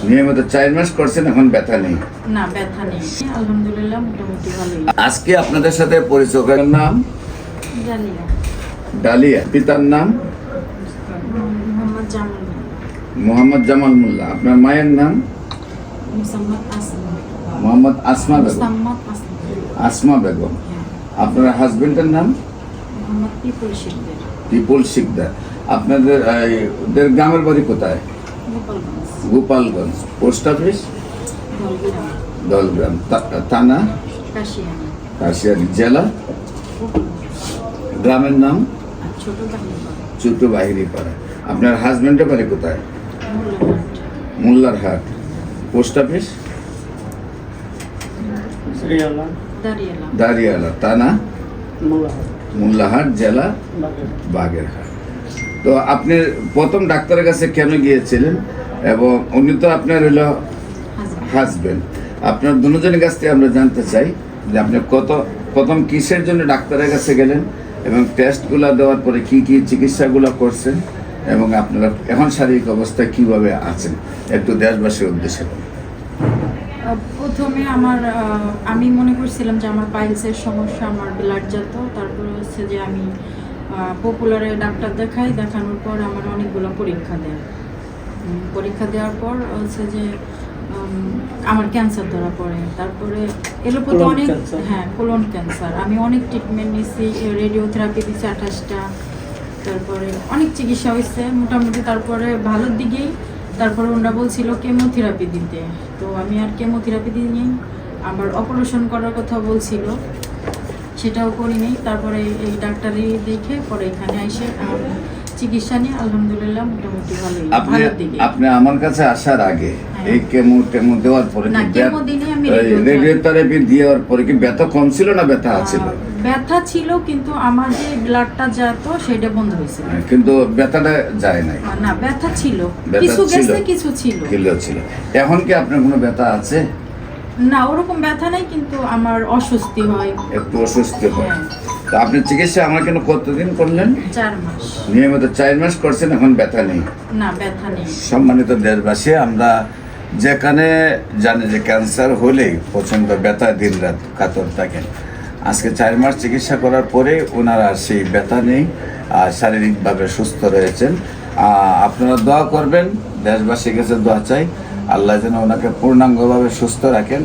নিয়মিত 4 মাস করছেন, এখন ব্যথা নেই? না, ব্যথা নেই, আলহামদুলিল্লাহ মোটামুটি ভালোই। আজকে আপনাদের সাথে পরিচয়ের নাম ডালিয়া। ডালিয়া, পিতার নাম মোহাম্মদ জামাল। মোহাম্মদ জামাল মোল্লা। আপনার মায়ের নাম মুসাম্মদ আসমা। মোহাম্মদ আসমা বেগম। মুসাম্মদ আসমা। আসমা বেগম। আপনার হাজবেন্ডের নাম মোহাম্মদ পিপুল শিকদার। বিপুল শিকদার। আপনাদের ওদের গ্রামের বাড়ি কোথায়? গোপালগঞ্জ। গোপালগঞ্জ। Post office Dalgram. দলগ্রাম। থানা কাশিয়ানি। কাশিয়ানী। জেলা গোপালগঞ্জ। গ্রামের নাম আর ছোট বাহিনী। ছোট বাহিনী পাড়া। আপনার হাজবেন্ডের বাড়ি কোথায়? মোল্লাহাট। মোল্লারহাট। Post office দাঁড়িয়ালা। দাঁড়িয়ালা। থানা মোল্লাহাট। জেলা বাগেরহাট। তো আপনি প্রথম ডাক্তারের কাছে কেন গিয়েছিলেন? এবং উনি তো আপনার হলো হাজবেন্ড। আপনার দুজনের কাছ থেকে আমরা জানতে চাই যে আপনি প্রথম কিসের জন্য ডাক্তারের কাছে গেলেন এবং টেস্টগুলো দেওয়ার পরে কি কি চিকিৎসাগুলো করছেন এবং আপনারা এখন শারীরিক অবস্থায় কিভাবে আছেন একটু দেশবাসীর উদ্দেশ্যে। প্রথমে আমি মনে করছিলাম যে আমার পাইলসের সমস্যা, আমার ব্লাড যেত। তারপরে হচ্ছে যে আমি পপুলারে ডাক্তার দেখানোর পর আমার অনেকগুলো পরীক্ষা দেয়। পরীক্ষা দেওয়ার পর হচ্ছে যে আমার ক্যান্সার ধরা পড়ে। তারপরে এলোপাতে অনেক, কোলন ক্যান্সার। আমি অনেক ট্রিটমেন্ট নিয়েছি, রেডিওথেরাপি দিয়েছি 28টা। তারপরে অনেক চিকিৎসা হয়েছে মোটামুটি। তারপরে ভালোর দিকেই তারপরে ওনারা বলছিল কেমোথেরাপি দিতে। তো আমি আর কেমোথেরাপি দিইনি। আবার অপারেশন করার কথা বলছিল, সেটাও করিনি। তারপরে এই ডাক্তারই দেখে পরে এখানে এসে চিকিৎসা নিয়ে আলহামদুলিল্লাহ মোটামুটি ভালোই। আপনি আমার কাছে আসার আগে এই কেমো দেওয়ার পরে রেডিওথেরাপি দেওয়ার পরে কি ব্যথা কম ছিল না ব্যথা ছিল? ব্যথা ছিল, কিন্তু আমার যে ব্লাডটা যেত সেটা বন্ধ হয়েছিল, কিন্তু ব্যথাটা যায় নাই। না, ব্যথা ছিল, কিছু গেছে কিছু ছিল। এখন কি আপনার কোনো ব্যথা আছে? না, ওরকম ব্যথা নাই, কিন্তু আমার অস্বস্তি হয়, একটু অস্বস্তি হয়। তো আপনি চিকিৎসা আমার কেন কতদিন করলেন? 4 মাস। নিয়মিত 4 মাস করছেন, এখন ব্যথা নেই? না, ব্যথা নেই। সম্মানিত দেশবাসী, আমরা যেখানে জানি যে ক্যান্সার হলেই প্রচণ্ড ব্যথা, দিন রাত কাতর থাকেন, আজকে 4 মাস চিকিৎসা করার পরে ওনারা সেই ব্যথা নেই, শারীরিকভাবে সুস্থ রয়েছেন। আপনারা দোয়া করবেন, দেশবাসীর কাছে দোয়া চাই, আল্লাহ যেন ওনাকে পূর্ণাঙ্গভাবে সুস্থ রাখেন।